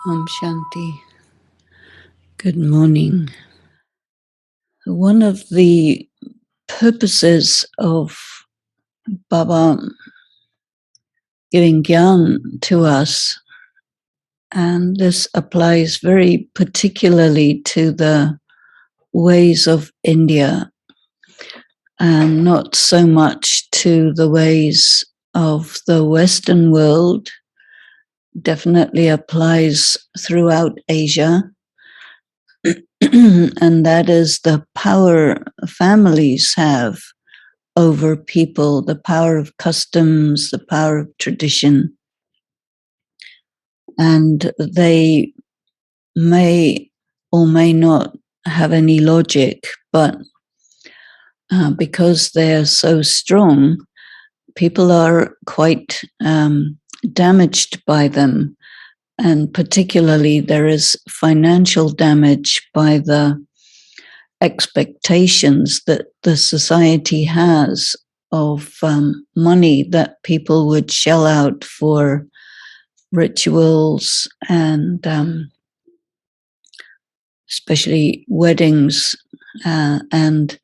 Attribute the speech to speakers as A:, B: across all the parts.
A: Om Shanti. Good morning. One of the purposes of Baba giving Gyan to us, and this applies very particularly to the ways of India and not so much to the ways of the Western world, definitely applies throughout Asia. And that is the power families have over people, the power of customs, the power of tradition. And they may or may not have any logic, but because they're so strong, people are quite damaged by them. And particularly there is financial damage by the expectations that the society has of money that people would shell out for rituals and especially weddings. And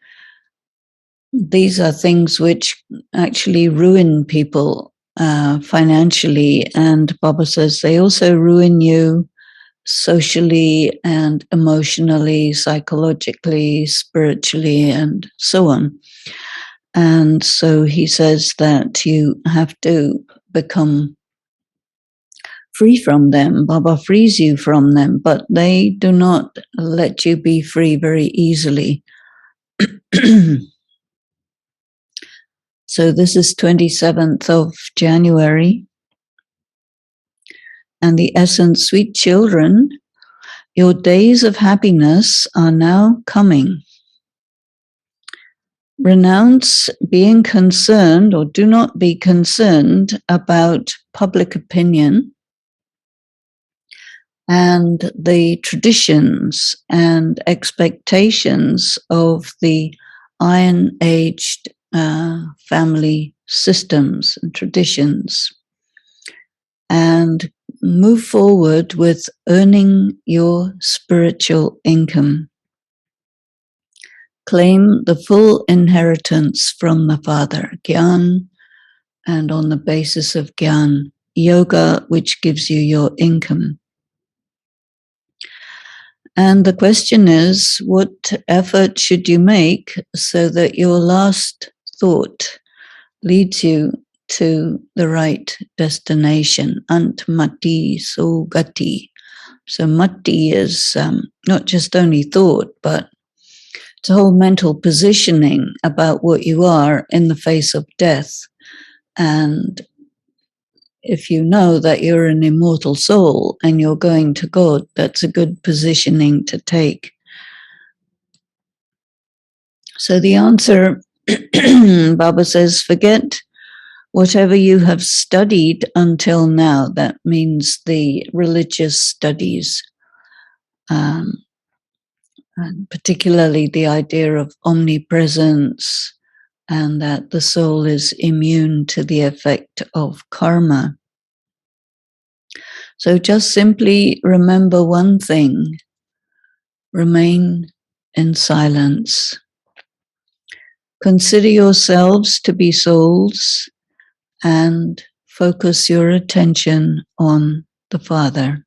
A: these are things which actually ruin people financially. And Baba says they also ruin you socially and emotionally, psychologically, spiritually, and so on. And so he says that you have to become free from them. Baba frees you from them, but they do not let you be free very easily. So this is 27th of January. And the essence, sweet children, your days of happiness are now coming. Renounce being concerned or do not be concerned about public opinion and the traditions and expectations of the iron-aged family systems and traditions, and move forward with earning your spiritual income. Claim the full inheritance from the Father, Gyan, and on the basis of Gyan, yoga, which gives you your income. And the question is, what effort should you make so that your last thought leads you to the right destination? Ant mati so gati. So mati is not just only thought, but it's a whole mental positioning about what you are in the face of death. And if you know that you're an immortal soul and you're going to God, that's a good positioning to take. So the answer, Baba says, forget whatever you have studied until now. That means the religious studies, and particularly the idea of omnipresence, and that the soul is immune to the effect of karma. So just simply remember one thing: remain in silence. Consider yourselves to be souls and focus your attention on the Father.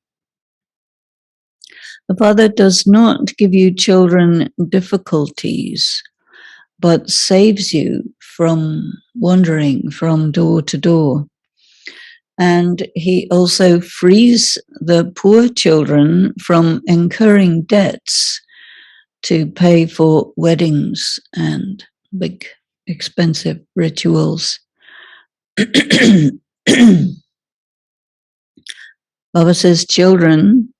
A: The Father does not give you children difficulties, but saves you from wandering from door to door. And he also frees the poor children from incurring debts to pay for weddings and big expensive rituals. Baba says, children,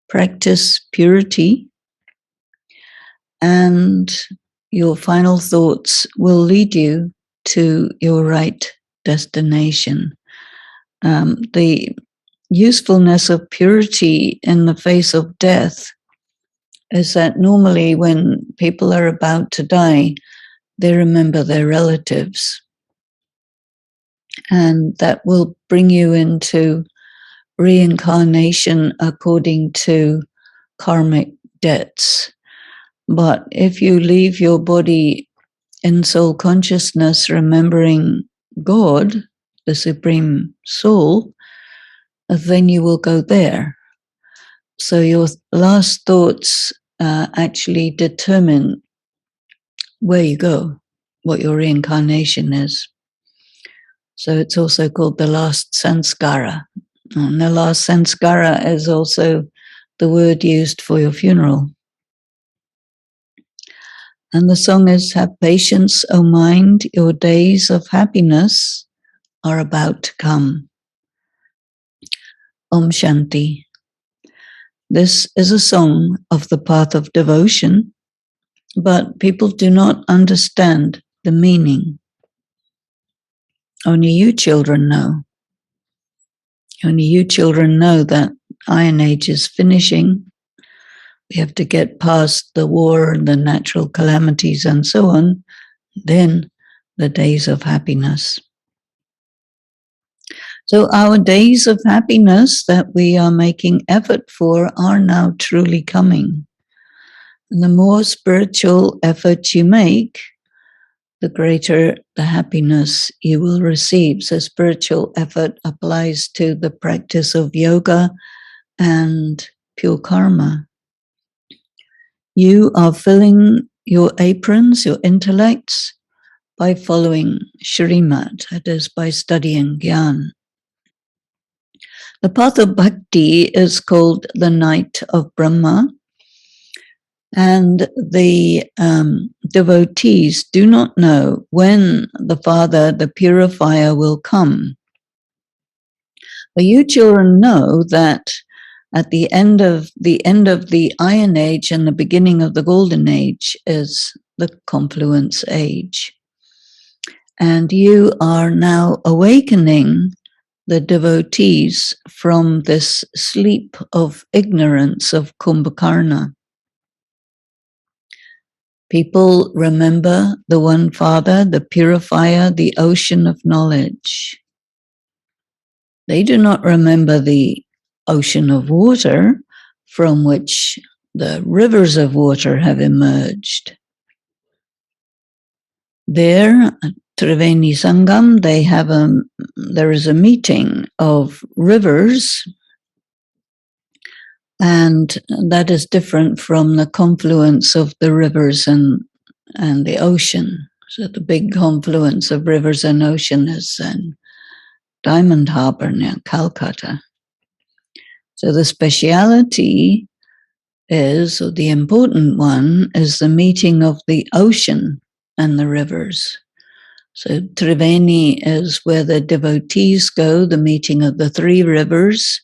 A: practice purity, and your final thoughts will lead you to your right destination. The usefulness of purity in the face of death is that normally when people are about to die, they remember their relatives. And that will bring you into reincarnation according to karmic debts. But if you leave your body in soul consciousness, remembering God, the Supreme Soul, then you will go there. So your last thoughts actually determine where you go, what your reincarnation is. So it's also called the last sanskara. And the last sanskara is also the word used for your funeral. And the song is, have patience, O mind, your days of happiness are about to come. Om Shanti. This is a song of the path of devotion, but people do not understand the meaning. Only you children know. Only you children know that Iron Age is finishing. We have to get past the war and the natural calamities and so on. Then the days of happiness. So our days of happiness that we are making effort for are now truly coming. And the more spiritual effort you make, the greater the happiness you will receive. So spiritual effort applies to the practice of yoga and pure karma. You are filling your aprons, your intellects, by following Shrimat, that is, by studying Gyan. The path of bhakti is called the night of Brahma, and the devotees do not know when the Father, the purifier, will come. But you children know that at the end of the Iron Age and the beginning of the Golden Age is the confluence age. And you are now awakening the devotees from this sleep of ignorance of Kumbhakarna. People remember the One Father, the purifier, the ocean of knowledge. They do not remember the ocean of water from which the rivers of water have emerged. There, at Triveni Sangam, there is a meeting of rivers, and that is different from the confluence of the rivers and the ocean. So the big confluence of rivers and ocean is in Diamond Harbour near Calcutta. So the speciality is, or the important one, is the meeting of the ocean and the rivers. So Triveni is where the devotees go, the meeting of the three rivers.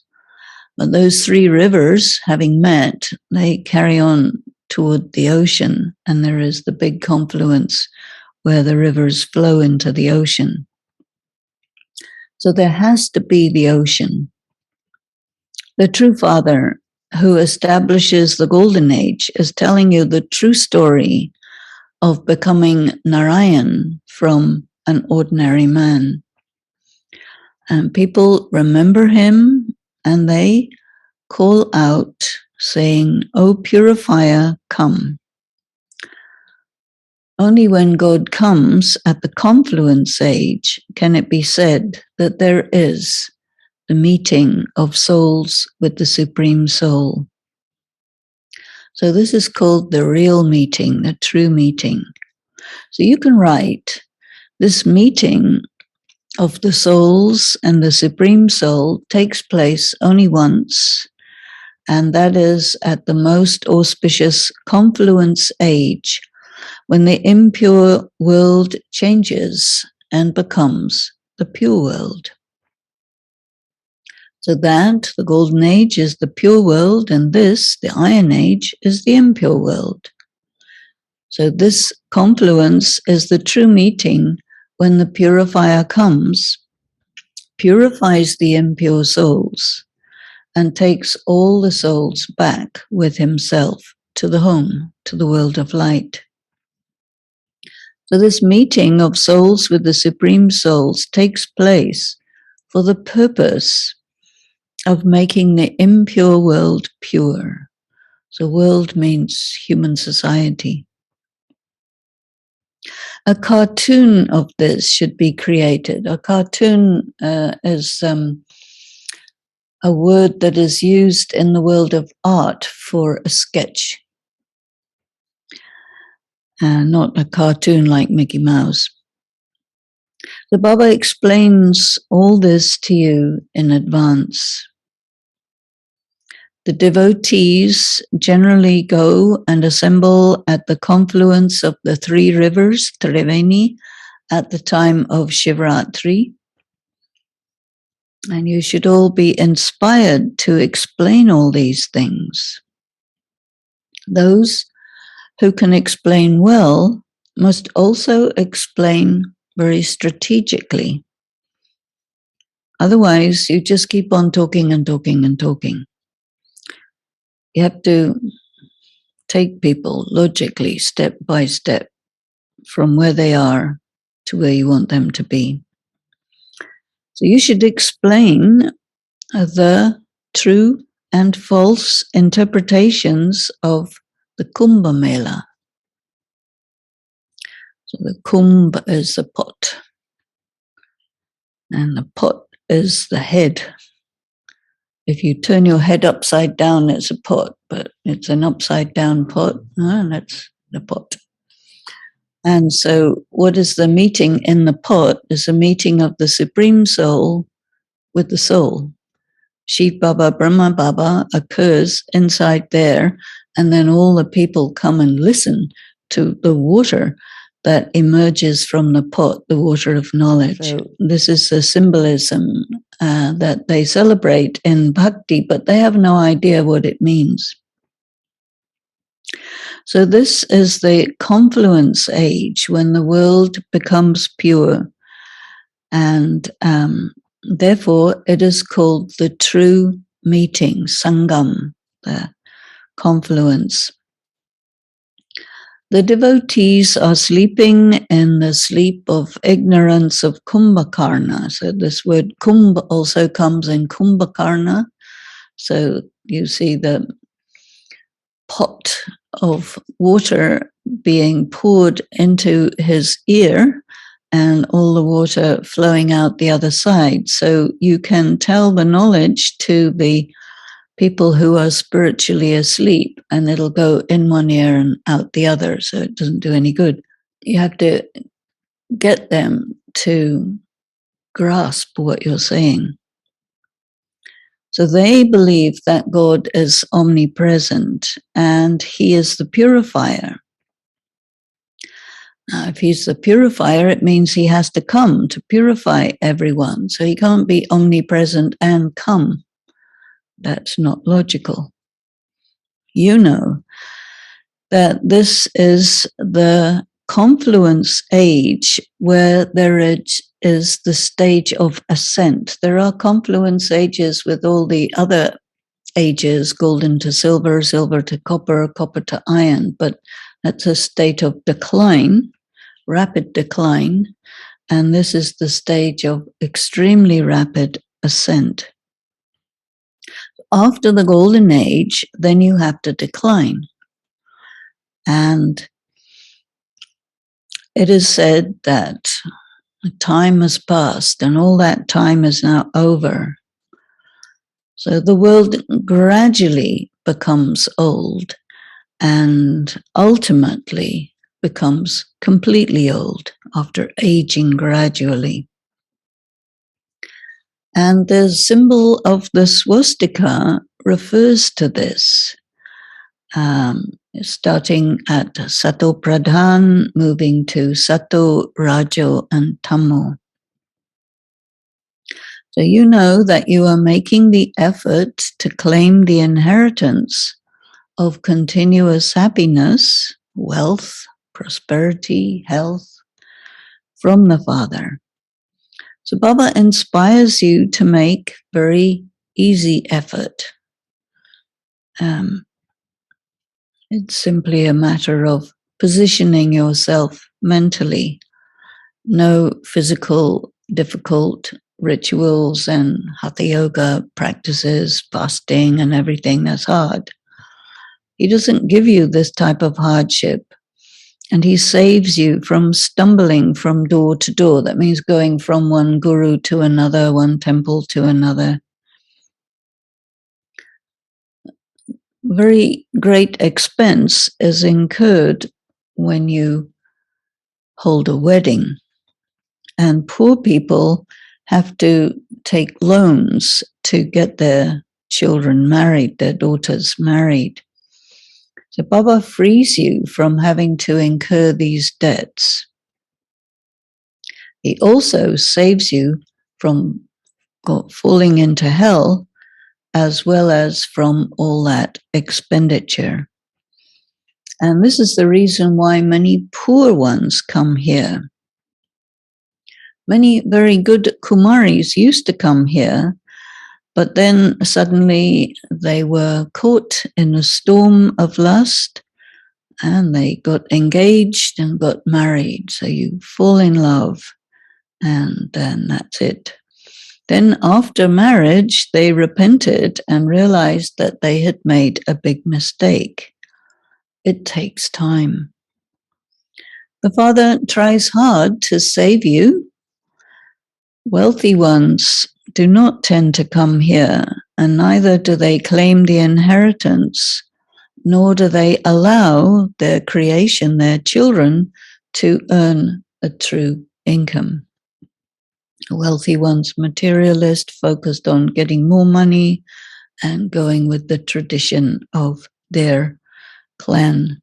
A: But those three rivers, having met, they carry on toward the ocean, and there is the big confluence where the rivers flow into the ocean. So there has to be the ocean. The true Father who establishes the Golden Age is telling you the true story of becoming Narayan from an ordinary man. And people remember him and they call out saying, "O purifier, come." Only when God comes at the confluence age can it be said that there is the meeting of souls with the Supreme Soul. So this is called the real meeting, the true meeting. So you can write, this meeting of the souls and the Supreme Soul takes place only once, and that is at the most auspicious confluence age, when the impure world changes and becomes the pure world. So that, the Golden Age, is the pure world, and this, the Iron Age, is the impure world. So this confluence is the true meeting when the purifier comes, purifies the impure souls, and takes all the souls back with himself to the home, to the world of light. So this meeting of souls with the Supreme Souls takes place for the purpose of making the impure world pure. So world means human society. A cartoon of this should be created. A cartoon is a word that is used in the world of art for a sketch. Not a cartoon like Mickey Mouse. The Baba explains all this to you in advance. The devotees generally go and assemble at the confluence of the three rivers, Triveni, at the time of Shivratri. And you should all be inspired to explain all these things. Those who can explain well must also explain very strategically. Otherwise, you just keep on talking and talking and talking. You have to take people logically, step by step, from where they are to where you want them to be. So you should explain the true and false interpretations of the Kumbh Mela. So the Kumbh is the pot, and the pot is the head. If you turn your head upside down, it's a pot, but it's an upside down pot, and that's the pot. And so what is the meeting in the pot is a meeting of the Supreme Soul with the soul. Shiv Baba, Brahma Baba occurs inside there, and then all the people come and listen to the water that emerges from the pot, the water of knowledge. So this is the symbolism that they celebrate in bhakti, but they have no idea what it means. So this is the confluence age when the world becomes pure, and therefore it is called the true meeting, Sangam, the confluence. The devotees are sleeping in the sleep of ignorance of Kumbhakarna. So this word Kumbh also comes in Kumbhakarna. So you see the pot of water being poured into his ear and all the water flowing out the other side. So you can tell the knowledge to the people who are spiritually asleep, and it'll go in one ear and out the other, so it doesn't do any good. You have to get them to grasp what you're saying. So they believe that God is omnipresent and he is the purifier. Now, if he's the purifier, it means he has to come to purify everyone. So he can't be omnipresent and come. That's not logical. You know that this is the confluence age where there is the stage of ascent. There are confluence ages with all the other ages, golden to silver, silver to copper, copper to iron, but that's a state of decline, rapid decline, and this is the stage of extremely rapid ascent. After the golden age, then you have to decline. And it is said that time has passed and all that time is now over. So the world gradually becomes old and ultimately becomes completely old after aging gradually. And the symbol of the swastika refers to this, starting at Sato Pradhan, moving to Sato, Rajo, and Tamo. So you know that you are making the effort to claim the inheritance of continuous happiness, wealth, prosperity, health from the Father. So Baba inspires you to make very easy effort. It's simply a matter of positioning yourself mentally. No physical difficult rituals and hatha yoga practices, fasting and everything that's hard. He doesn't give you this type of hardship. And he saves you from stumbling from door to door. That means going from one guru to another, one temple to another. Very great expense is incurred when you hold a wedding. And poor people have to take loans to get their children married, their daughters married. So Baba frees you from having to incur these debts. He also saves you from falling into hell, as well as from all that expenditure. And this is the reason why many poor ones come here. Many very good Kumaris used to come here, but then suddenly they were caught in a storm of lust and they got engaged and got married. So you fall in love and then that's it. Then after marriage, they repented and realized that they had made a big mistake. It takes time. The Father tries hard to save you. Wealthy ones do not tend to come here, and neither do they claim the inheritance, nor do they allow their creation, their children, to earn a true income. Wealthy ones, materialist, focused on getting more money and going with the tradition of their clan.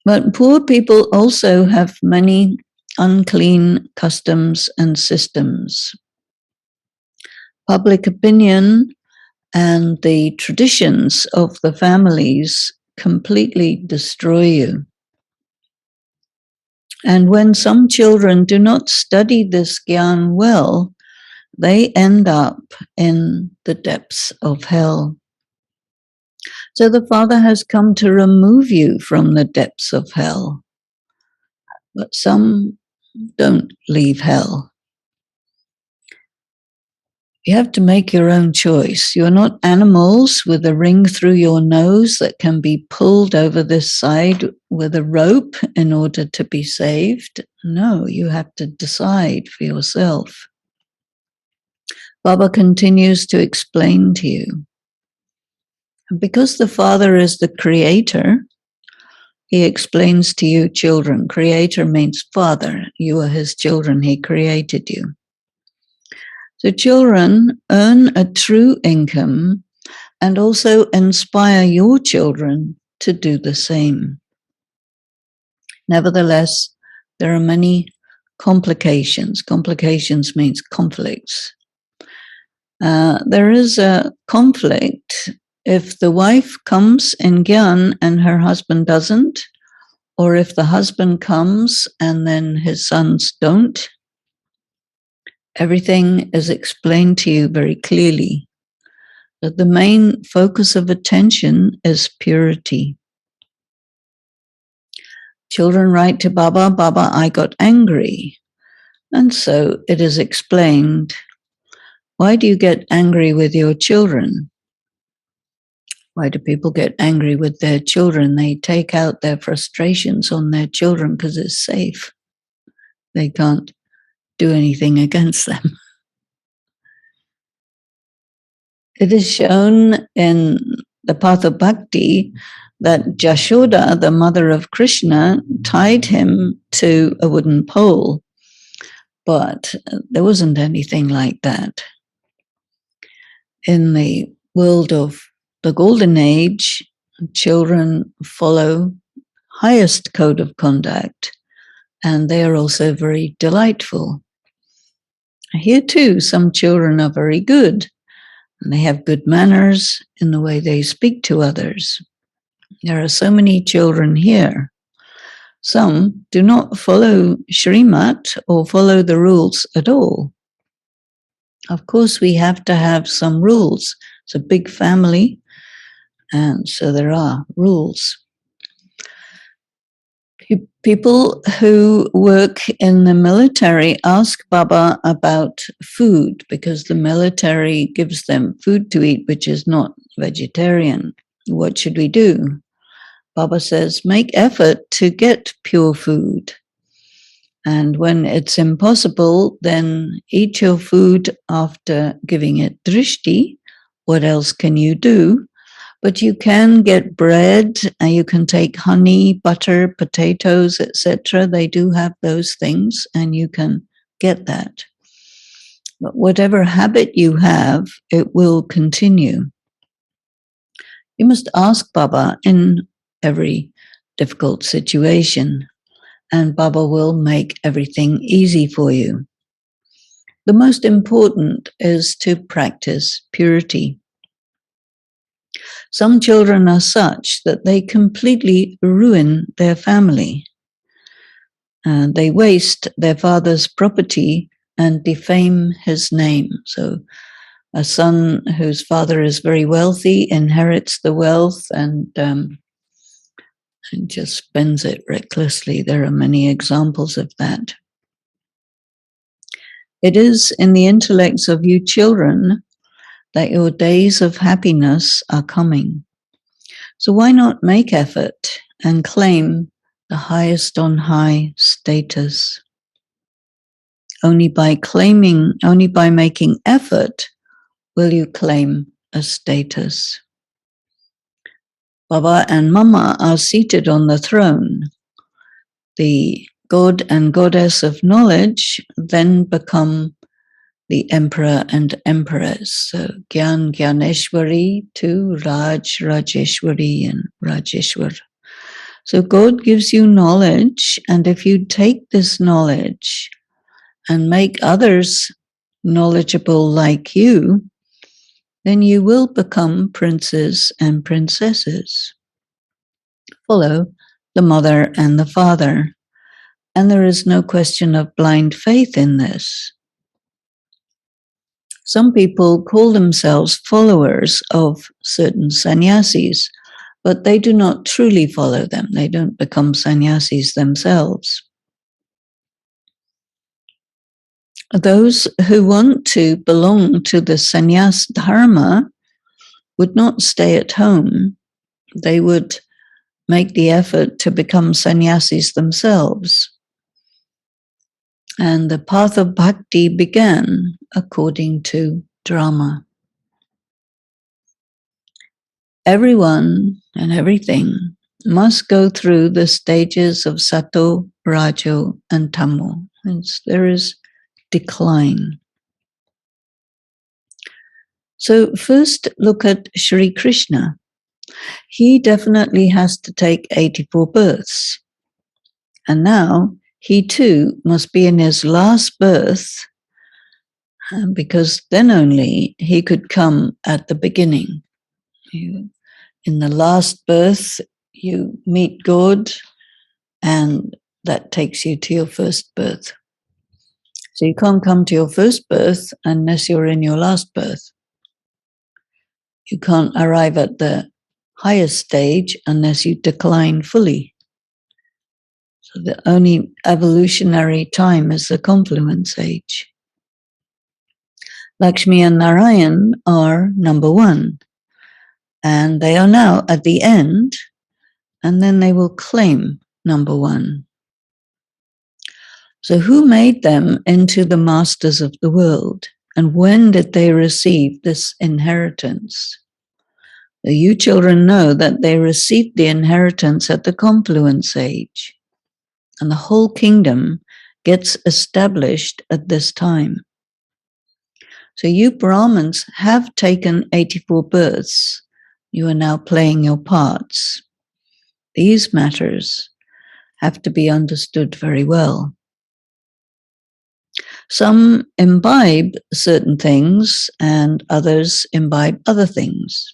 A: But poor people also have many unclean customs and systems. Public opinion and the traditions of the families completely destroy you. And when some children do not study this gyan well, they end up in the depths of hell. So the Father has come to remove you from the depths of hell. But some don't leave hell. You have to make your own choice. You're not animals with a ring through your nose that can be pulled over this side with a rope in order to be saved. No, you have to decide for yourself. Baba continues to explain to you. Because the Father is the creator, he explains to you, children. Creator means Father. You are his children. He created you. So children, earn a true income and also inspire your children to do the same. Nevertheless, there are many complications. Complications means conflicts. There is a conflict if the wife comes in Gyan and her husband doesn't, or if the husband comes and then his sons don't. Everything is explained to you very clearly, that the main focus of attention is purity. Children write to Baba, Baba, I got angry. And so it is explained, why do you get angry with your children? Why do people get angry with their children? They take out their frustrations on their children because it's safe. They can't do anything against them. It is shown in the path of bhakti that Jashoda, the mother of Krishna, tied him to a wooden pole. But there wasn't anything like that. In the world of the golden age, children follow highest code of conduct, and they are also very delightful. Here too, some children are very good, and they have good manners in the way they speak to others. There are so many children here. Some do not follow Shrimat or follow the rules at all. Of course, we have to have some rules. It's a big family, and so there are rules. People who work in the military ask Baba about food because the military gives them food to eat, which is not vegetarian. What should we do? Baba says, make effort to get pure food. And when it's impossible, then eat your food after giving it drishti. What else can you do? But you can get bread, and you can take honey, butter, potatoes, etc. They do have those things, and you can get that. But whatever habit you have, it will continue. You must ask Baba in every difficult situation, and Baba will make everything easy for you. The most important is to practice purity. Some children are such that they completely ruin their family. They waste their father's property and defame his name. So a son whose father is very wealthy inherits the wealth and just spends it recklessly. There are many examples of that. It is in the intellects of you children that your days of happiness are coming. So why not make effort and claim the highest on high status? Only by making effort will you claim a status. Baba and Mama are seated on the throne. The God and Goddess of knowledge then become the Emperor and Empress. So Gyan, Gyaneshwari to Raj, Rajeshwari and Rajeshwar. So God gives you knowledge, and if you take this knowledge and make others knowledgeable like you, then you will become princes and princesses. Follow the mother and the father. And there is no question of blind faith in this. Some people call themselves followers of certain sannyasis, but they do not truly follow them. They don't become sannyasis themselves. Those who want to belong to the sannyas dharma would not stay at home. They would make the effort to become sannyasis themselves. And the path of bhakti began according to drama. Everyone and everything must go through the stages of sato, rajo, and tamo. There is decline. So first look at Sri Krishna. He definitely has to take 84 births. And now he too must be in his last birth, because then only he could come at the beginning. In the last birth, you meet God, and that takes you to your first birth. So you can't come to your first birth unless you're in your last birth. You can't arrive at the highest stage unless you decline fully. So the only evolutionary time is the confluence age. Lakshmi and Narayan are number one, and they are now at the end, and then they will claim number one. So who made them into the masters of the world? And when did they receive this inheritance? You children know that they received the inheritance at the confluence age, and the whole kingdom gets established at this time. So you Brahmins have taken 84 births. You are now playing your parts. These matters have to be understood very well. Some imbibe certain things and others imbibe other things.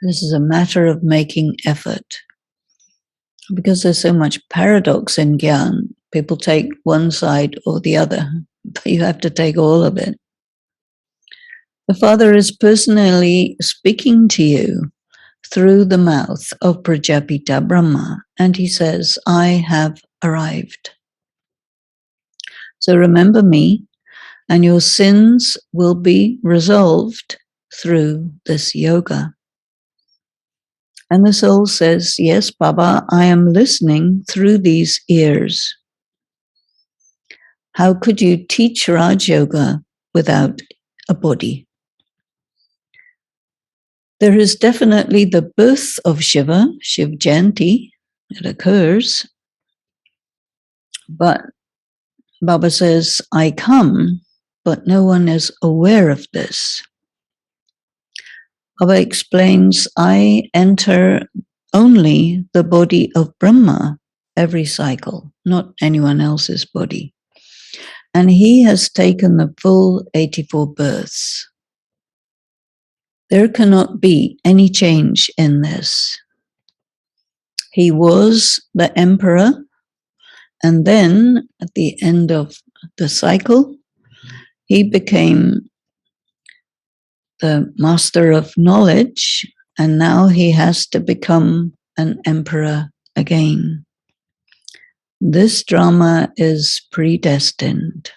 A: This is a matter of making effort. Because there's so much paradox in Gyan, people take one side or the other, but you have to take all of it. The Father is personally speaking to you through the mouth of Prajapita Brahma, and he says, I have arrived. So remember me, and your sins will be resolved through this yoga. And the soul says, yes, Baba, I am listening through these ears. How could you teach Raj Yoga without a body? There is definitely the birth of Shiva, Shiv Jayanti, it occurs. But Baba says, I come, but no one is aware of this. Baba explains, I enter only the body of Brahma every cycle, not anyone else's body. And he has taken the full 84 births. There cannot be any change in this. He was the emperor, and then at the end of the cycle, he became the master of knowledge, and now he has to become an emperor again. This drama is predestined.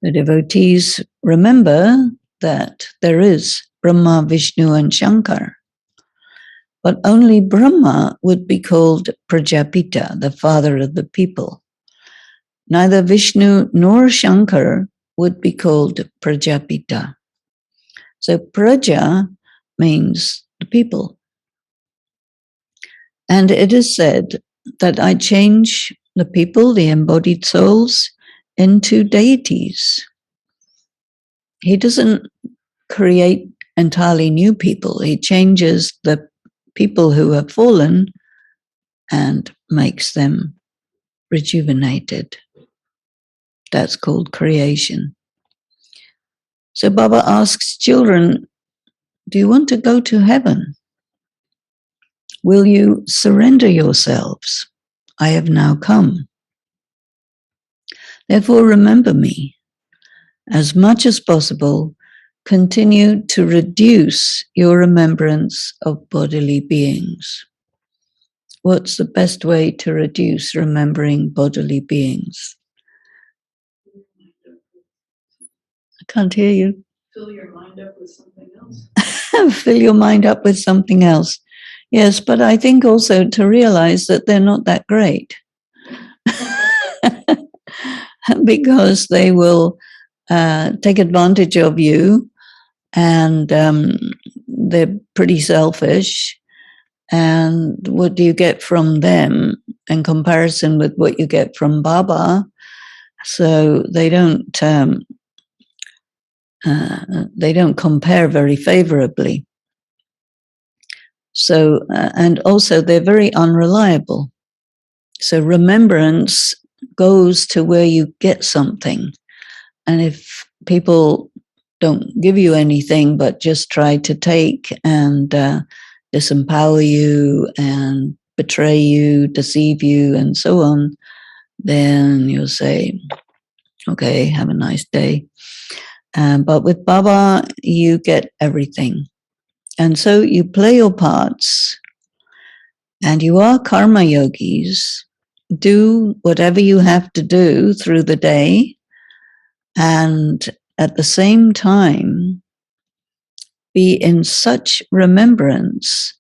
A: The devotees remember that there is Brahma, Vishnu, and Shankar, but only Brahma would be called Prajapita, the father of the people. Neither Vishnu nor Shankar would be called Prajapita. So Praja means the people. And it is said that I change the people, the embodied souls, into deities. He doesn't create entirely new people. He changes the people who have fallen and makes them rejuvenated. That's called creation. So Baba asks children, do you want to go to heaven? Will you surrender yourselves? I have now come. Therefore, remember me. As much as possible, continue to reduce your remembrance of bodily beings. What's the best way to reduce remembering bodily beings? I can't hear you.
B: Fill your mind up with something else.
A: Fill your mind up with something else. Yes, but I think also to realize that they're not that great. Because they will take advantage of you, and they're pretty selfish. And what do you get from them in comparison with what you get from Baba? So they don't compare very favorably. So and also they're very unreliable. So remembrance goes to where you get something. And if people don't give you anything but just try to take and disempower you and betray you, deceive you, and so on, then you'll say, okay, have a nice day. But with Baba, you get everything. And so you play your parts, and you are karma yogis. Do whatever you have to do through the day, and at the same time, be in such remembrance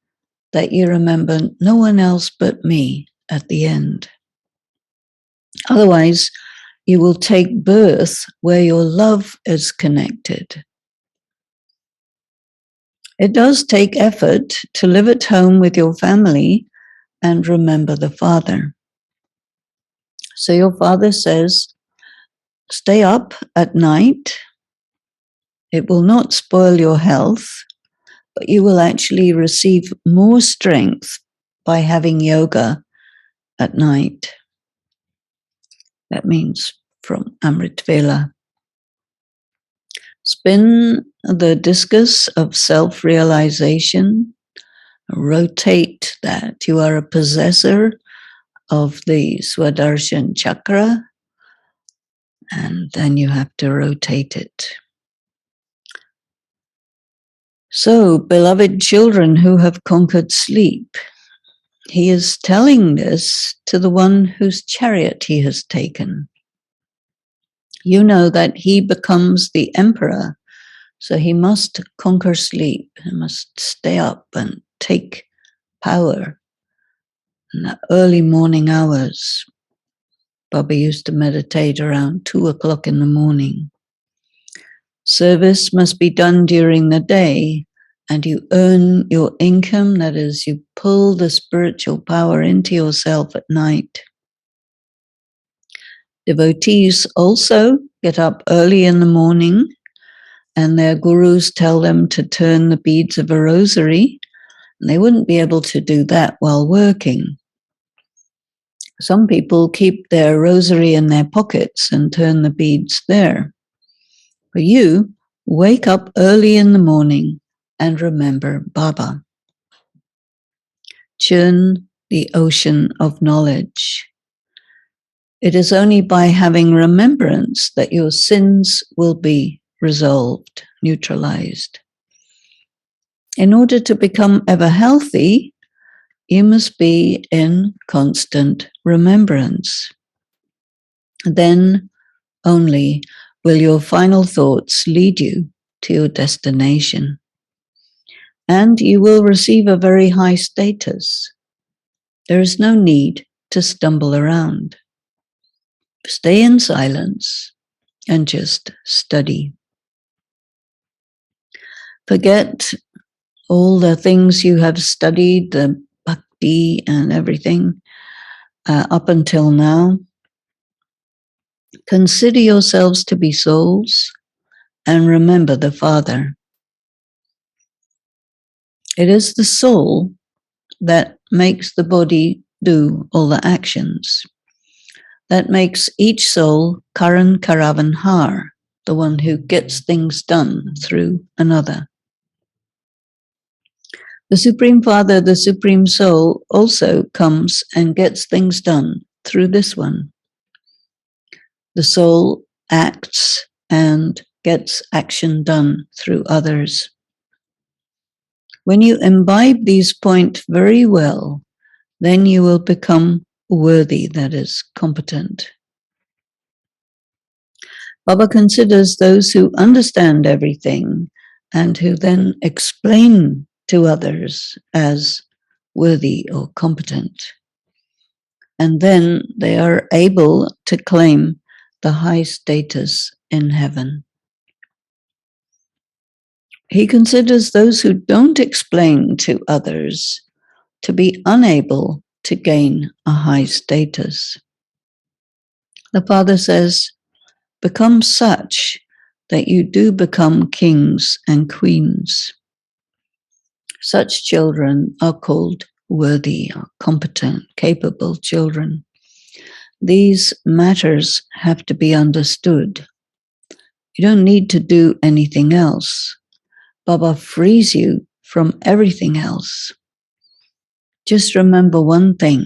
A: that you remember no one else but me at the end. Otherwise, you will take birth where your love is connected. It does take effort to live at home with your family and remember the Father. So your Father says, stay up at night. It will not spoil your health, but you will actually receive more strength by having yoga at night. That means from Amrit Vela. Spin the discus of self-realization. Rotate that. You are a possessor of the Swadarsan chakra, and then you have to rotate it. So, beloved children who have conquered sleep, he is telling this to the one whose chariot he has taken. You know that he becomes the emperor, so he must conquer sleep. He must stay up and take power in the early morning hours. Baba used to meditate around 2:00 in the morning. Service must be done during the day, and you earn your income, that is, you pull the spiritual power into yourself at night. Devotees also get up early in the morning, and their gurus tell them to turn the beads of a rosary, and they wouldn't be able to do that while working. Some people keep their rosary in their pockets and turn the beads there. For you, wake up early in the morning and remember Baba. Churn the ocean of knowledge. It is only by having remembrance that your sins will be resolved, neutralized. In order to become ever healthy, you must be in constant remembrance. Then only will your final thoughts lead you to your destination. And you will receive a very high status. There is no need to stumble around. Stay in silence and just study. Forget all the things you have studied, the bhakti and everything up until now. Consider yourselves to be souls and remember the Father. It is the soul that makes the body do all the actions. That makes each soul Karan Karavan Har, the one who gets things done through another. The Supreme Father, the Supreme Soul, also comes and gets things done through this one. The soul acts and gets action done through others. When you imbibe these points very well, then you will become worthy, that is, competent. Baba considers those who understand everything and who then explain to others as worthy or competent. And then they are able to claim the high status in heaven. He considers those who don't explain to others to be unable to gain a high status. The Father says, become such that you do become kings and queens. Such children are called worthy, or competent, capable children. These matters have to be understood. You don't need to do anything else. Baba frees you from everything else. Just remember one thing,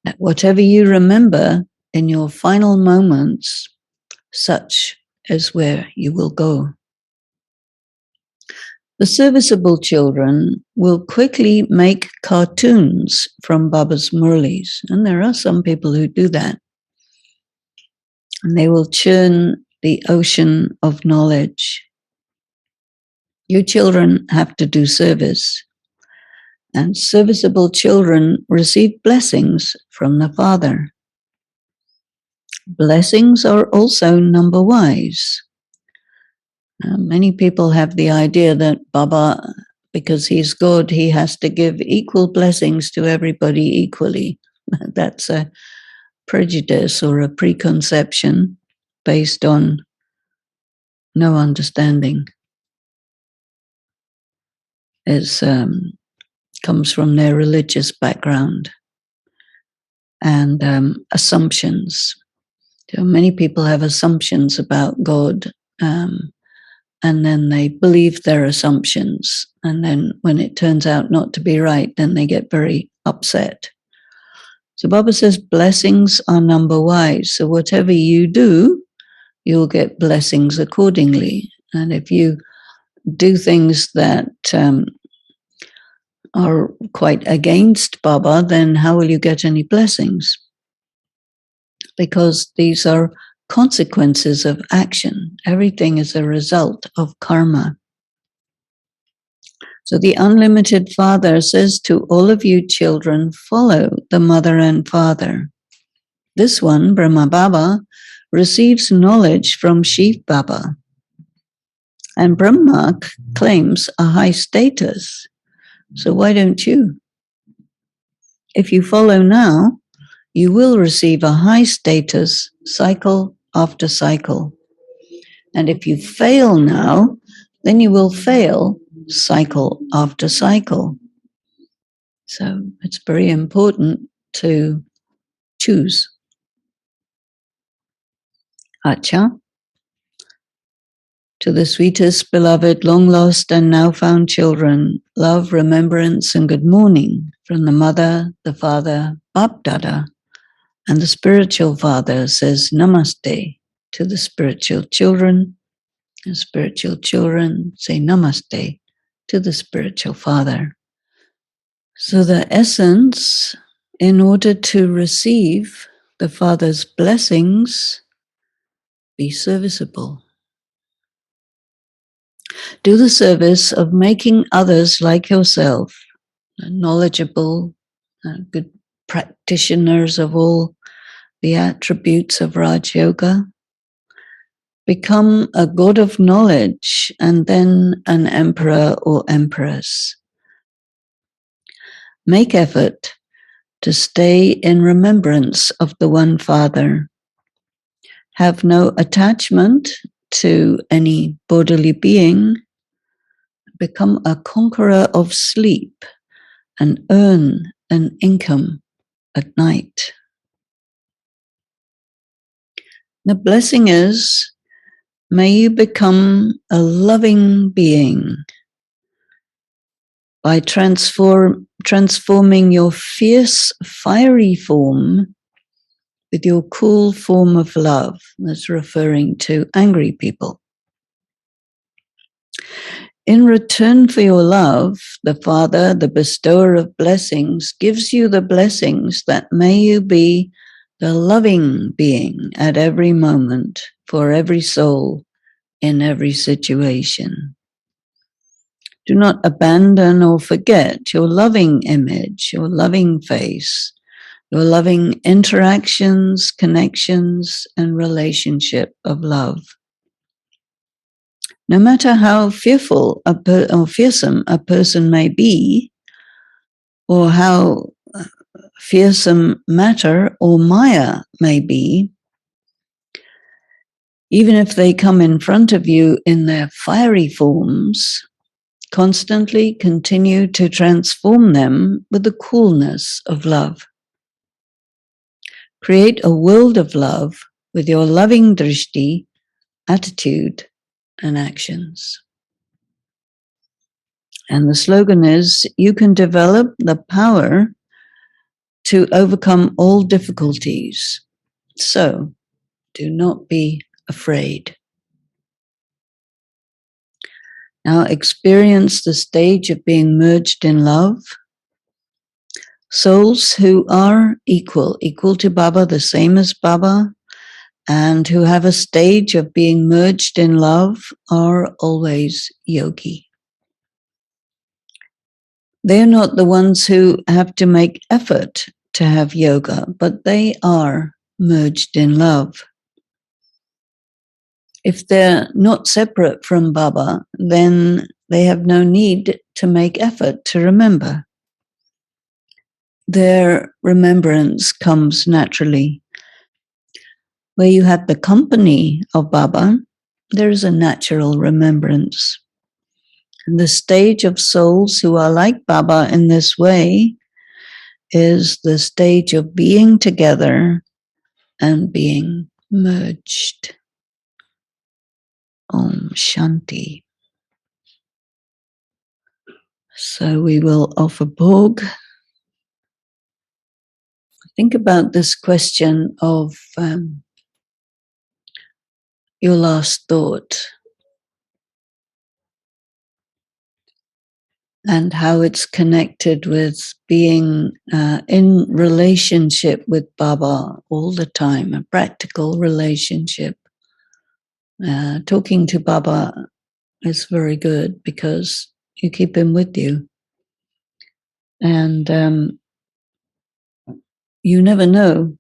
A: that whatever you remember in your final moments, such is where you will go. The serviceable children will quickly make cartoons from Baba's Murlis, and there are some people who do that. And they will churn the ocean of knowledge. You children have to do service, and serviceable children receive blessings from the Father. Blessings are also number-wise. Many people have the idea that Baba, because he's God, he has to give equal blessings to everybody equally. That's a prejudice or a preconception based on no understanding. It comes from their religious background and assumptions. So many people have assumptions about God, and then they believe their assumptions. And then when it turns out not to be right, then they get very upset. So Baba says blessings are number-wise. So whatever you do, you'll get blessings accordingly. And if you do things that are quite against Baba, then how will you get any blessings? Because these are consequences of action. Everything is a result of karma. So the unlimited Father says to all of you children, follow the mother and father. This one, Brahma Baba, receives knowledge from Shiv Baba. And Brahma claims a high status. So why don't you? If you follow now, you will receive a high status cycle after cycle. And if you fail now, then you will fail cycle after cycle. So it's very important to choose. Acha. To the sweetest, beloved, long lost and now found children, love, remembrance, and good morning from the mother, the father, Bapdada, and the spiritual father says namaste to the spiritual children. The spiritual children say namaste to the spiritual father. So the essence, in order to receive the father's blessings, be serviceable. Do the service of making others like yourself, knowledgeable, good practitioners of all the attributes of Raj Yoga. Become a god of knowledge and then an emperor or empress. Make effort to stay in remembrance of the One Father. Have no attachment to any bodily being. Become a conqueror of sleep and earn an income at night. The blessing is, may you become a loving being by transforming your fierce, fiery form with your cool form of love. That's referring to angry people. In return for your love, the Father, the bestower of blessings, gives you the blessings that may you be the loving being at every moment for every soul in every situation. Do not abandon or forget your loving image, your loving face, your loving interactions, connections, and relationship of love. No matter how fearful or fearsome a person may be, or how fearsome matter or Maya may be, even if they come in front of you in their fiery forms, constantly continue to transform them with the coolness of love. Create a world of love with your loving drishti, attitude, and actions. And the slogan is, you can develop the power to overcome all difficulties. So, do not be afraid. Now experience the stage of being merged in love. Souls who are equal to Baba, the same as Baba, and who have a stage of being merged in love are always yogi. They're not the ones who have to make effort to have yoga, but they are merged in love. If they're not separate from Baba, then they have no need to make effort to remember. Their remembrance comes naturally. Where you have the company of Baba, there is a natural remembrance. And the stage of souls who are like Baba in this way is the stage of being together and being merged. Om Shanti. So we will offer Bhog. Think about this question of your last thought. and how it's connected with being in relationship with Baba all the time, a practical relationship. Talking to Baba is very good because you keep him with you. And you never know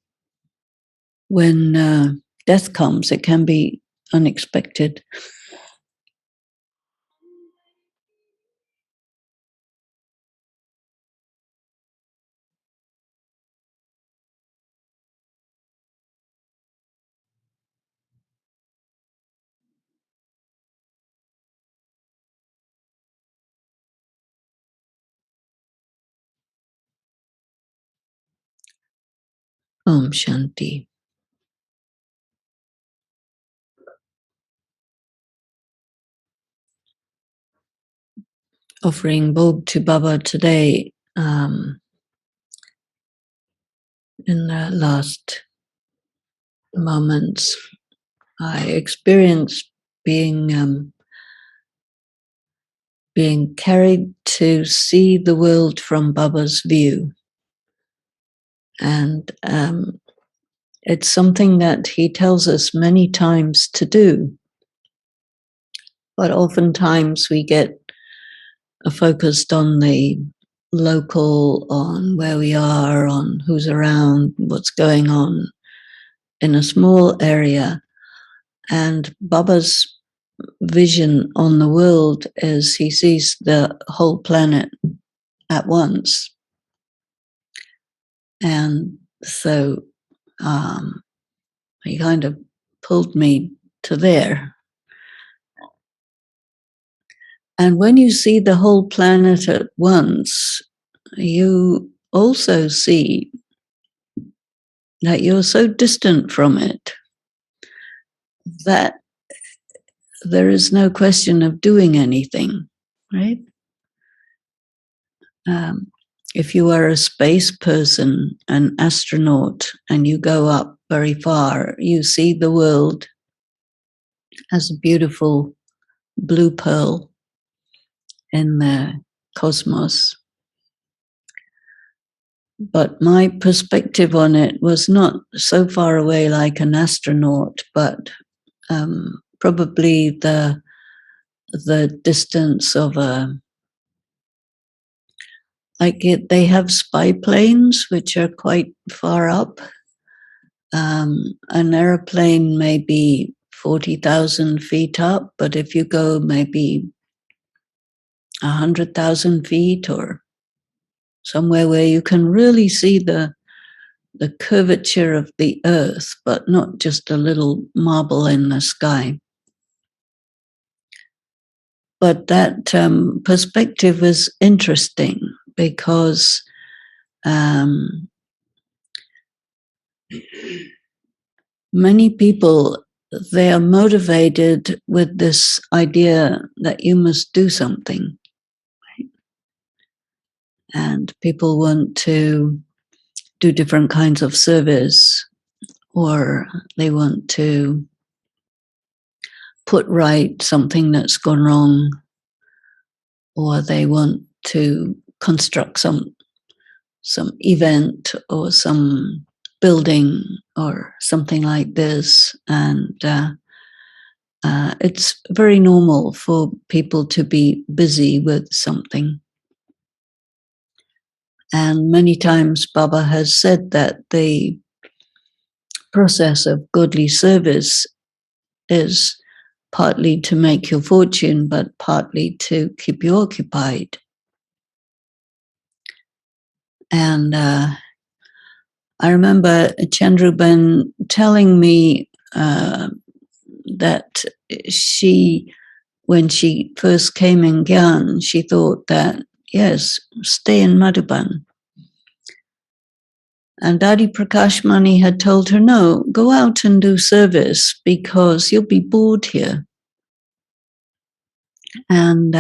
A: when death comes. It can be unexpected. Om Shanti. Offering Bog to Baba today in the last moments. I experienced being carried to see the world from Baba's view. And it's something that he tells us many times to do. But oftentimes we get focused on the local, on where we are, on who's around, what's going on in a small area. And Baba's vision on the world is he sees the whole planet at once. And so he kind of pulled me to there. And when you see the whole planet at once, you also see that you're so distant from it that there is no question of doing anything, right? If you are a space person, an astronaut, and you go up very far, you see the world as a beautiful blue pearl in the cosmos. But my perspective on it was not so far away like an astronaut, but probably the distance of they have spy planes which are quite far up. An airplane may be 40,000 feet up, but if you go maybe 100,000 feet or somewhere where you can really see the curvature of the earth, but not just a little marble in the sky. But that perspective is interesting because many people, they are motivated with this idea that you must do something. Right? And people want to do different kinds of service, or they want to put right something that's gone wrong, or they want to construct some event or some building or something like this. And it's very normal for people to be busy with something. And many times Baba has said that the process of godly service is partly to make your fortune, but partly to keep you occupied. And I remember Chandruban telling me that when she first came in Gyan, she thought that, yes, stay in Madhuban. And Dadi Prakashmani had told her, no, go out and do service because you'll be bored here. And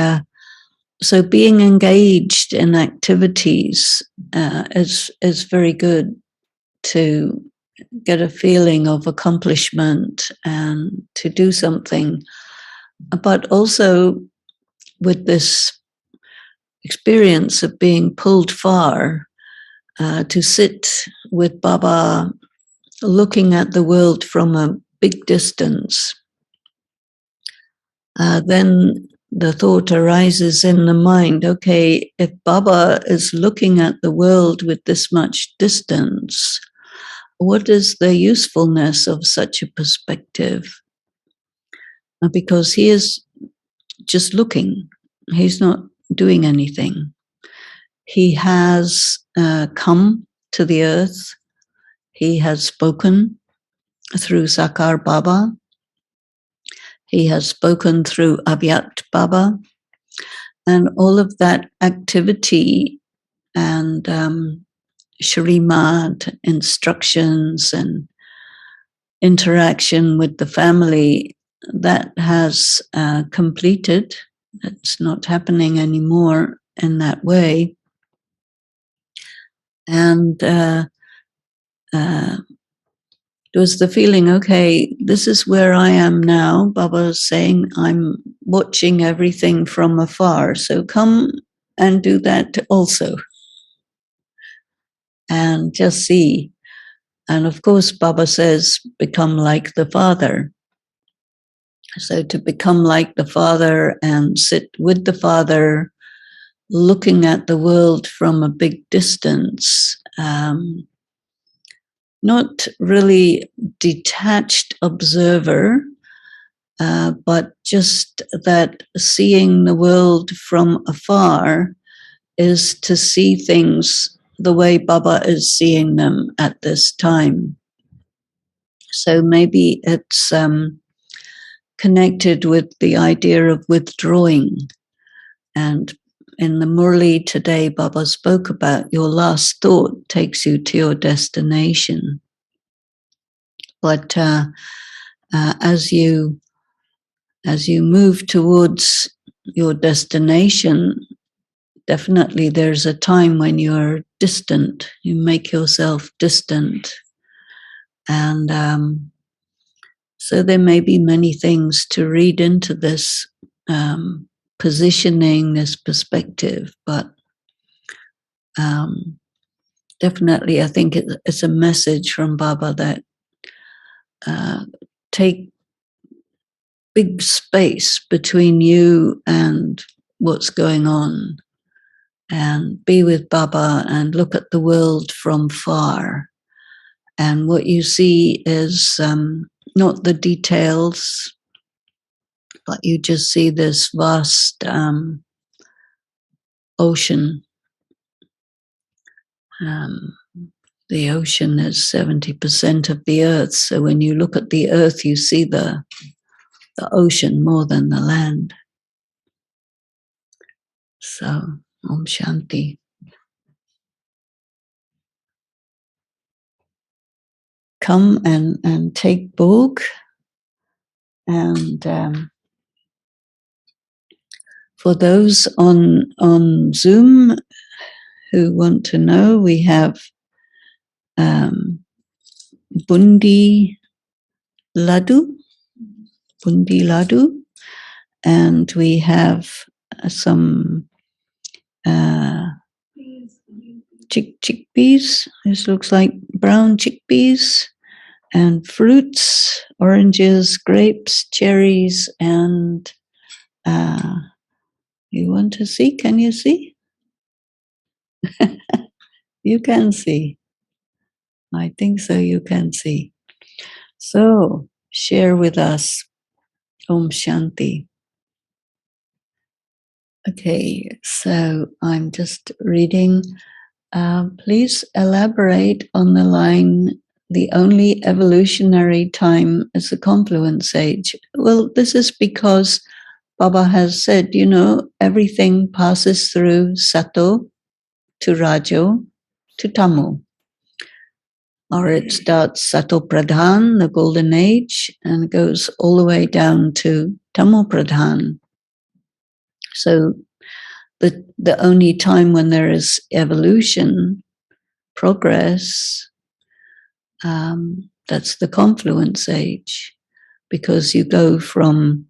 A: so being engaged in activities is very good to get a feeling of accomplishment and to do something. But also with this, experience of being pulled far to sit with Baba, looking at the world from a big distance, then the thought arises in the mind, okay, if Baba is looking at the world with this much distance, what is the usefulness of such a perspective? Because he is just looking, he's not doing anything. He has come to the earth, he has spoken through Sakar Baba, he has spoken through Avyakt Baba, and all of that activity and Shrimad, instructions and interaction with the family, that has completed. It's not happening anymore in that way. And it was the feeling, okay, this is where I am now. Baba was saying, I'm watching everything from afar. So come and do that also. And just see. And of course, Baba says, become like the Father. So to become like the Father and sit with the Father, looking at the world from a big distance, not really detached observer, but just that seeing the world from afar is to see things the way Baba is seeing them at this time. So maybe it's connected with the idea of withdrawing. And in the Murli today, Baba spoke about your last thought takes you to your destination. But as you move towards your destination, definitely there's a time when you're distant. You make yourself distant. And so there may be many things to read into this positioning, this perspective, but definitely I think it's a message from Baba that take big space between you and what's going on, and be with Baba and look at the world from far. And what you see is not the details, but you just see this vast ocean. The ocean is 70% of the earth. So when you look at the earth, you see the ocean more than the land. So, Om Shanti. Come and take book. And for those on Zoom who want to know, we have bundi laddu, and we have some chickpeas. This looks like brown chickpeas, and fruits, oranges, grapes, cherries, and you want to see? Can you see? You can see. I think so, you can see. So, share with us. Om Shanti. Okay, so I'm just reading. Please elaborate on the line, the only evolutionary time is the confluence age. Well, this is because Baba has said, everything passes through Sato to Rajo to Tamu. Or it starts Sato Pradhan, the golden age, and goes all the way down to Tamu Pradhan. So the only time when there is evolution, progress, that's the confluence age, because you go from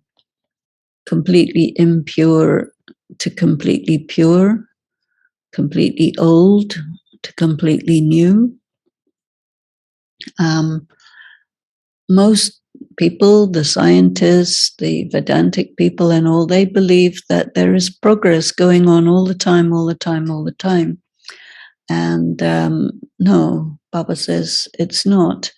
A: completely impure to completely pure, completely old to completely new. Most people, the scientists, the Vedantic people and all, they believe that there is progress going on all the time, all the time, all the time. And no, Baba says it's not.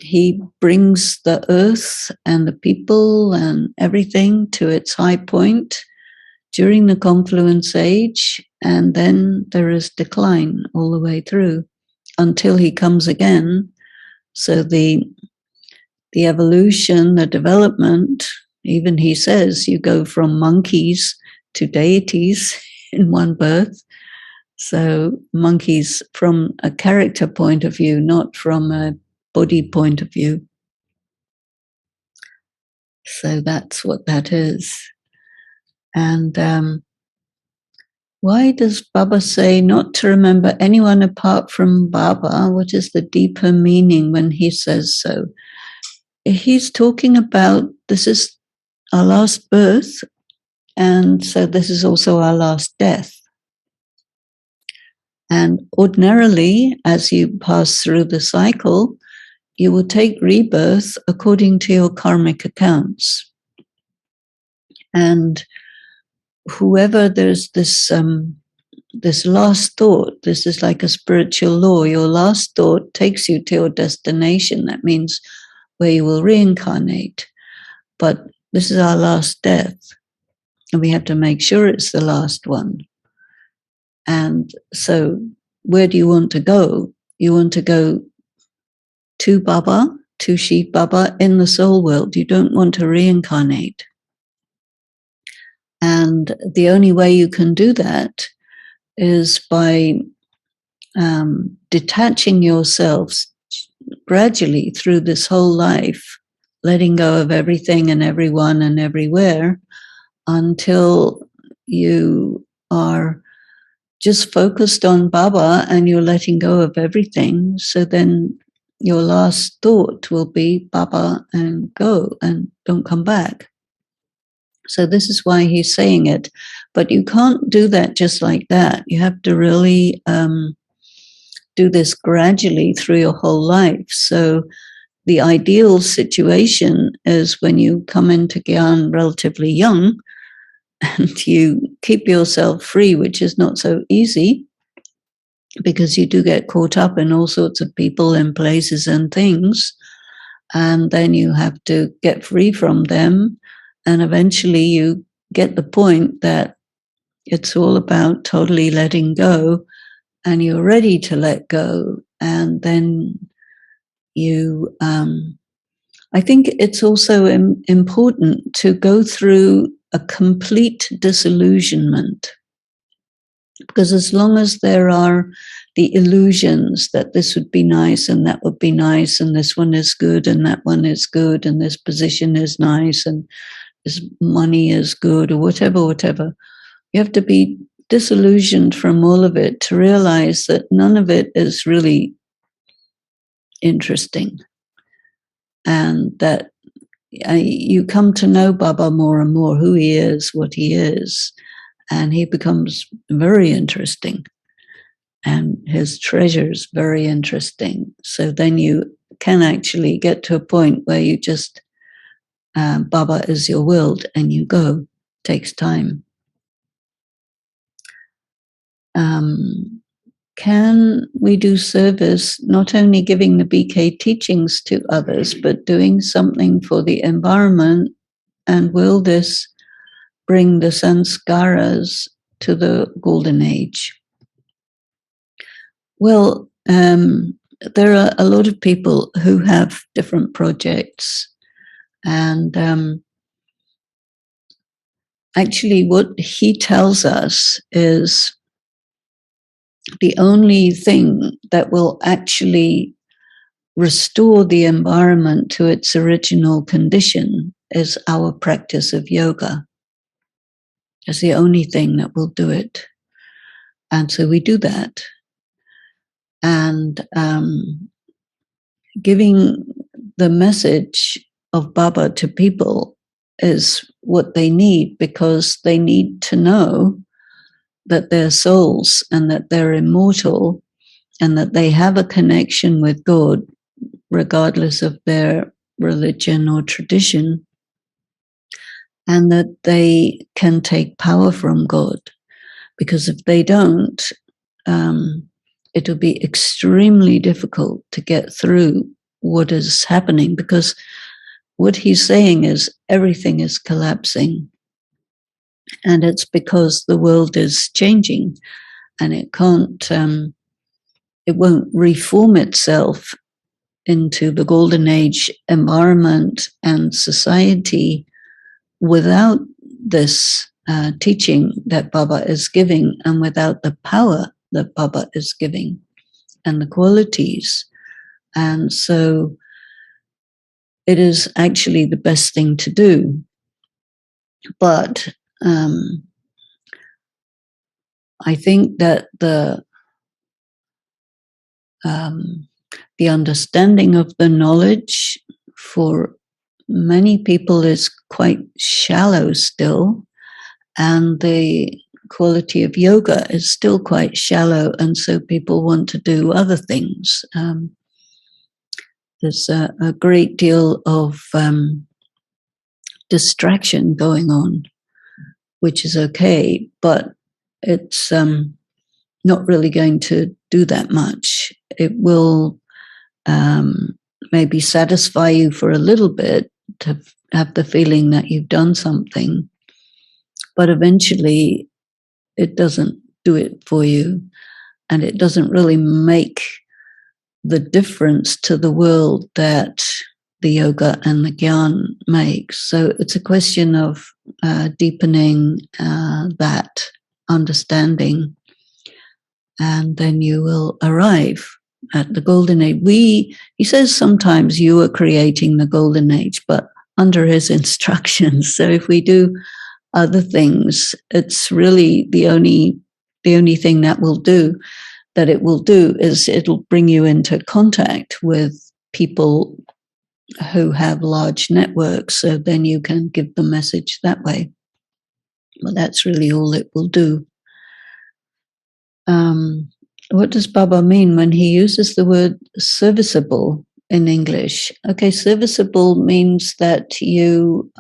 A: He brings the earth and the people and everything to its high point during the confluence age, and then there is decline all the way through until he comes again. So the evolution, the development, even he says you go from monkeys to deities in one birth. So monkeys from a character point of view, not from a body point of view. So that's what that is. And why does Baba say not to remember anyone apart from Baba? What is the deeper meaning when he says so? He's talking about this is our last birth, and so this is also our last death. And ordinarily, as you pass through the cycle, you will take rebirth according to your karmic accounts. And whoever there's this last thought, this is like a spiritual law. Your last thought takes you to your destination. That means where you will reincarnate. But this is our last death. And we have to make sure it's the last one. And so where do you want to go? You want to go to Baba, to Shiv Baba in the soul world. You don't want to reincarnate. And the only way you can do that is by detaching yourselves gradually through this whole life, letting go of everything and everyone and everywhere until you are just focused on Baba and you're letting go of everything. So then your last thought will be Baba and go and don't come back. So this is why he's saying it. But you can't do that just like that. You have to really do this gradually through your whole life. So the ideal situation is when you come into Gyan relatively young and you keep yourself free, which is not so easy because you do get caught up in all sorts of people and places and things. And then you have to get free from them. And eventually you get the point that it's all about totally letting go and you're ready to let go. And then you, I think it's also important to go through a complete disillusionment. Because as long as there are the illusions that this would be nice and that would be nice and this one is good and that one is good and this position is nice and this money is good or whatever, you have to be disillusioned from all of it to realize that none of it is really interesting and that you come to know Baba more and more, who he is, what he is, and he becomes very interesting and his treasures very interesting. So then you can actually get to a point where you just, Baba is your world and you go. It takes time. Can we do service, not only giving the BK teachings to others, but doing something for the environment? And will this bring the sanskaras to the golden age? Well, there are a lot of people who have different projects. And actually what he tells us is the only thing that will actually restore the environment to its original condition is our practice of yoga. It's the only thing that will do it. And so we do that. And giving the message of Baba to people is what they need, because they need to know that they're souls and that they're immortal and that they have a connection with God, regardless of their religion or tradition, and that they can take power from God. Because if they don't, it'll be extremely difficult to get through what is happening, because what he's saying is everything is collapsing, and it's because the world is changing, and it can't, it won't reform itself into the golden age environment and society without this teaching that Baba is giving, and without the power that Baba is giving and the qualities. And so it is actually the best thing to do. But I think that the understanding of the knowledge for many people is quite shallow still, and the quality of yoga is still quite shallow, and so people want to do other things. There's a great deal of distraction going on, which is okay, but it's not really going to do that much. It will maybe satisfy you for a little bit, to have the feeling that you've done something, but eventually it doesn't do it for you, and it doesn't really make the difference to the world that the yoga and the gyan makes. So it's a question of deepening that understanding, and then you will arrive at the golden age. He says sometimes you are creating the golden age, but under his instructions. So if we do other things, it's really the only thing that it will do is it'll bring you into contact with people who have large networks, so then you can give the message that way. Well, that's really all it will do. What does Baba mean when he uses the word serviceable in English? Okay, serviceable means that you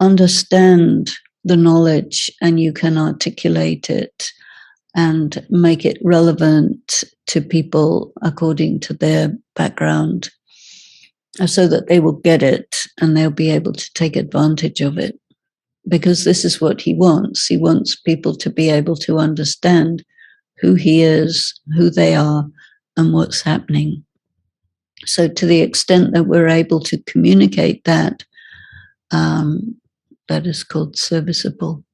A: understand the knowledge and you can articulate it and make it relevant to people according to their background, so that they will get it and they'll be able to take advantage of it. Because this is what he wants. He wants people to be able to understand who he is, who they are, and what's happening. So to the extent that we're able to communicate that, that is called serviceable.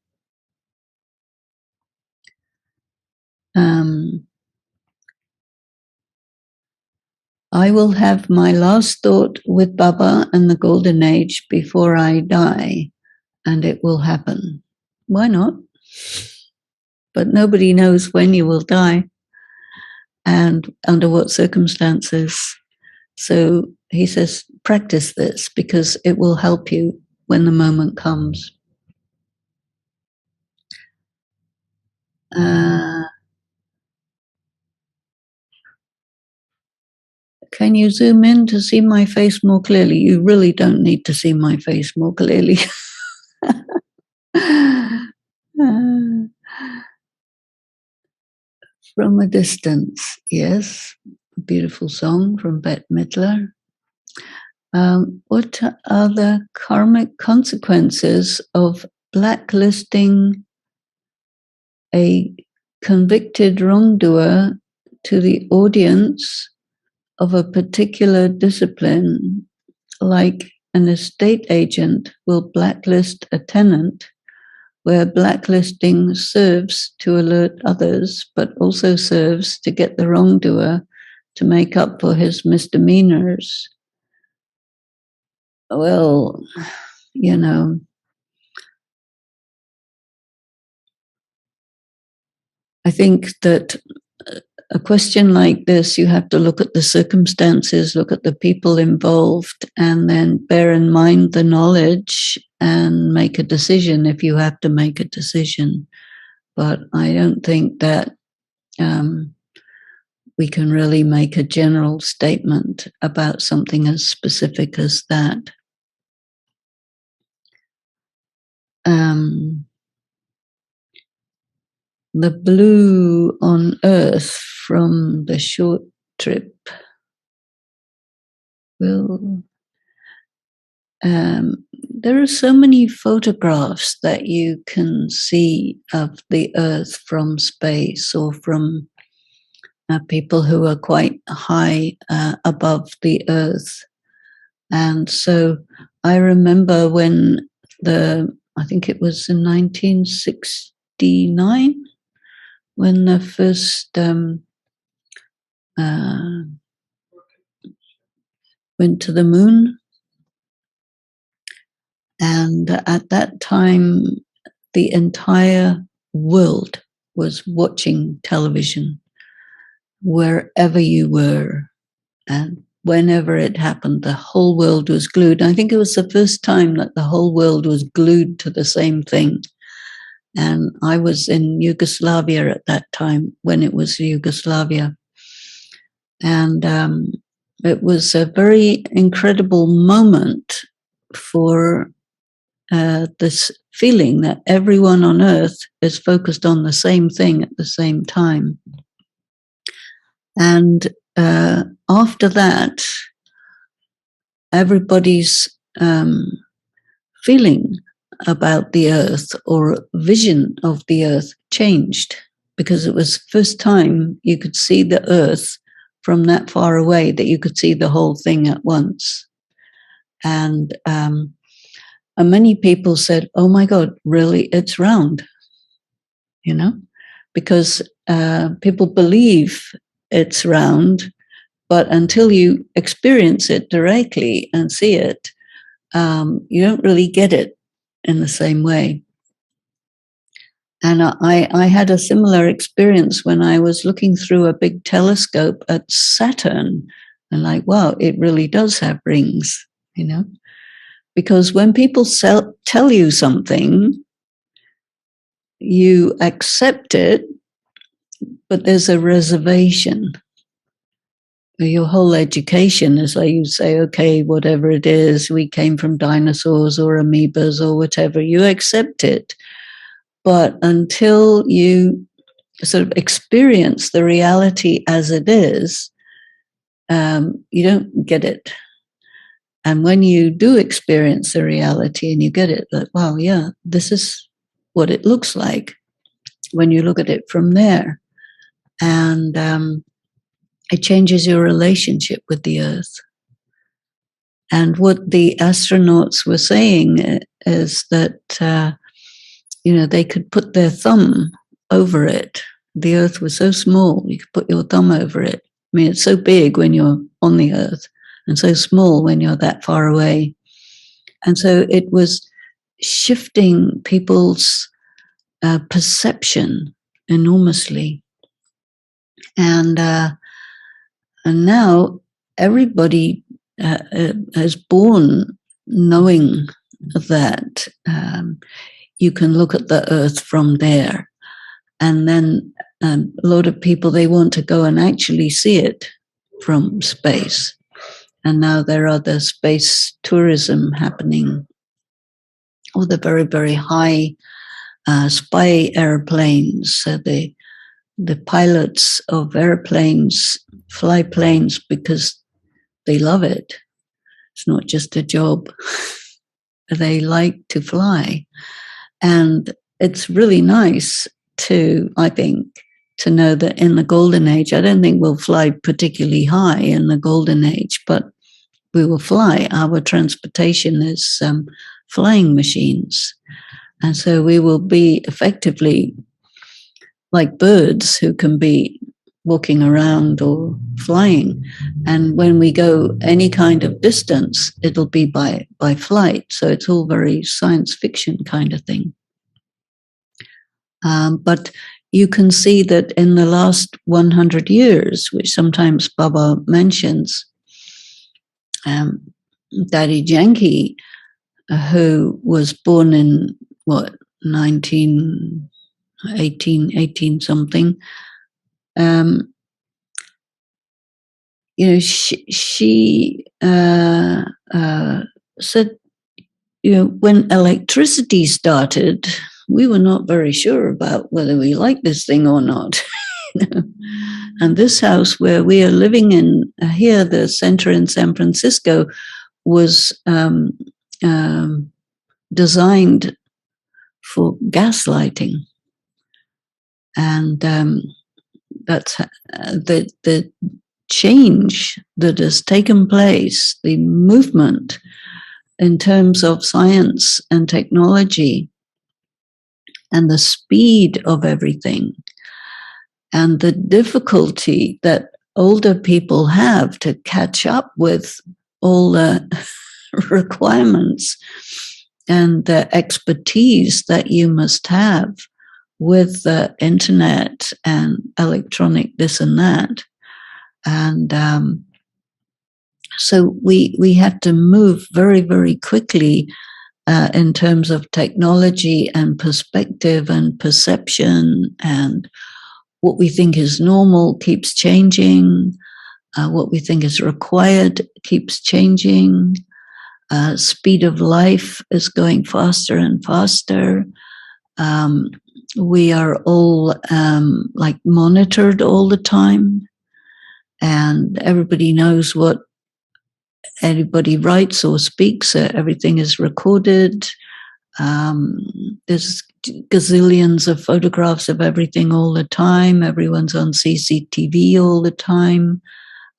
A: I will have my last thought with Baba and the golden age before I die, and it will happen. Why not? But nobody knows when you will die and under what circumstances. So he says, practice this because it will help you when the moment comes. Can you zoom in to see my face more clearly? You really don't need to see my face more clearly. From a distance, yes. Beautiful song from Bette Midler. What are the karmic consequences of blacklisting a convicted wrongdoer to the audience of a particular discipline, like an estate agent will blacklist a tenant, where blacklisting serves to alert others, but also serves to get the wrongdoer to make up for his misdemeanors? Well, you know, I think that a question like this, you have to look at the circumstances, look at the people involved, and then bear in mind the knowledge and make a decision if you have to make a decision. But I don't think that we can really make a general statement about something as specific as that. The blue on Earth from the short trip will. There are so many photographs that you can see of the Earth from space or from people who are quite high above the Earth. And so I remember when I think it was in 1969, when the first went to the moon. And at that time, the entire world was watching television, wherever you were. And whenever it happened, the whole world was glued. I think it was the first time that the whole world was glued to the same thing. And I was in Yugoslavia at that time, when it was Yugoslavia. And it was a very incredible moment for this feeling that everyone on Earth is focused on the same thing at the same time. And after that, everybody's feeling about the Earth or vision of the Earth changed, because it was the first time you could see the Earth from that far away, that you could see the whole thing at once. And many people said, "Oh my God, really? It's round," because people believe it's round, but until you experience it directly and see it, you don't really get it in the same way. And I had a similar experience when I was looking through a big telescope at Saturn, and like, wow, it really does have rings, because when people tell you something, you accept it, but there's a reservation. Your whole education is like, you say, okay, whatever it is, we came from dinosaurs or amoebas or whatever, you accept it. But until you sort of experience the reality as it is, you don't get it. And when you do experience the reality and you get it, like, wow, yeah, this is what it looks like when you look at it from there. And it changes your relationship with the Earth. And what the astronauts were saying is that, they could put their thumb over it. The Earth was so small, you could put your thumb over it. I mean, it's so big when you're on the Earth and so small when you're that far away. And so it was shifting people's perception enormously. And now everybody is born knowing that you can look at the Earth from there. And then a lot of people, they want to go and actually see it from space. And now there are the space tourism happening, or the very, very high spy airplanes. So the pilots of airplanes fly planes because they love it. It's not just a job. They like to fly. And it's really nice I think, to know that in the golden age, I don't think we'll fly particularly high in the golden age, but we will fly. Our transportation is flying machines. And so we will be effectively like birds who can be walking around or flying. And when we go any kind of distance, it'll be by flight. So it's all very science fiction kind of thing. But you can see that in the last 100 years, which sometimes Baba mentions, Daddy Janki, who was born in what, 18 something, she said, when electricity started, we were not very sure about whether we liked this thing or not. And this house where we are living in here, the center in San Francisco, was designed for gas lighting. And that's the change that has taken place, the movement in terms of science and technology and the speed of everything and the difficulty that older people have to catch up with all the requirements and the expertise that you must have with the internet and electronic this and that. And so we have to move very, very quickly in terms of technology and perspective and perception, and what we think is normal keeps changing. What we think is required keeps changing. Speed of life is going faster and faster. We are all like monitored all the time, and everybody knows what anybody writes or speaks. Everything is recorded. There's gazillions of photographs of everything all the time. Everyone's on CCTV all the time.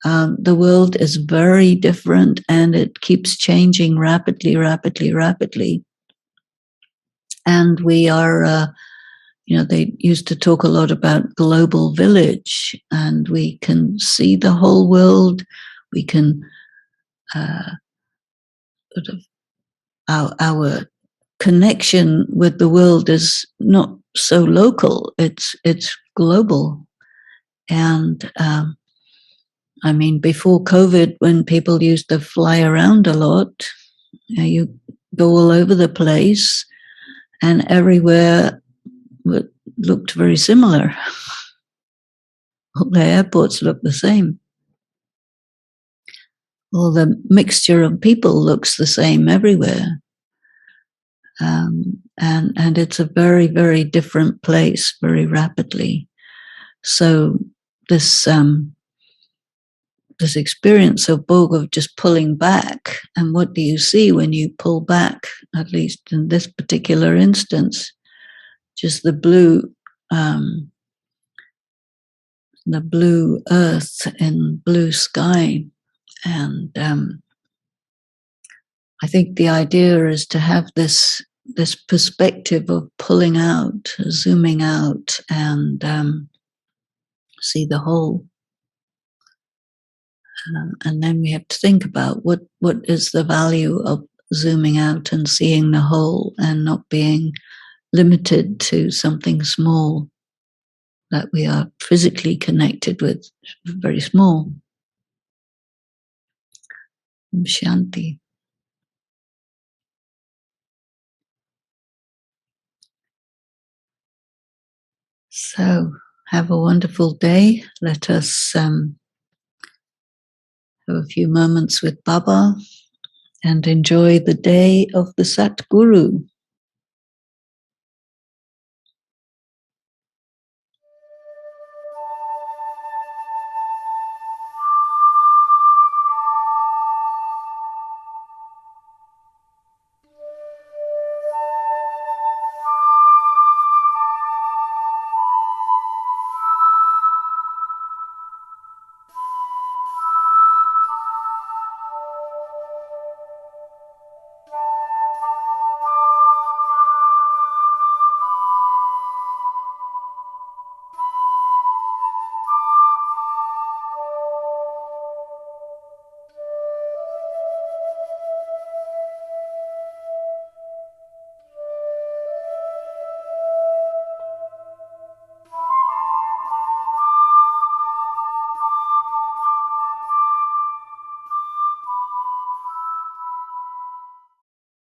A: The world is very different, and it keeps changing rapidly, rapidly, rapidly. And we are, they used to talk a lot about global village, and we can see the whole world. We can sort of our connection with the world is not so local; it's global. And I mean, before COVID, when people used to fly around a lot, you go all over the place, and everywhere looked very similar. All the airports look the same. All the mixture of people looks the same everywhere. And it's a very, very different place very rapidly. So this experience of Bog, of just pulling back, and what do you see when you pull back, at least in this particular instance, just the blue earth and blue sky. And I think the idea is to have this perspective of pulling out, zooming out, and see the whole. And then we have to think about what is the value of zooming out and seeing the whole, and not being limited to something small that we are physically connected with, very small. Shanti. So have a wonderful day. Let us have a few moments with Baba and enjoy the day of the Satguru.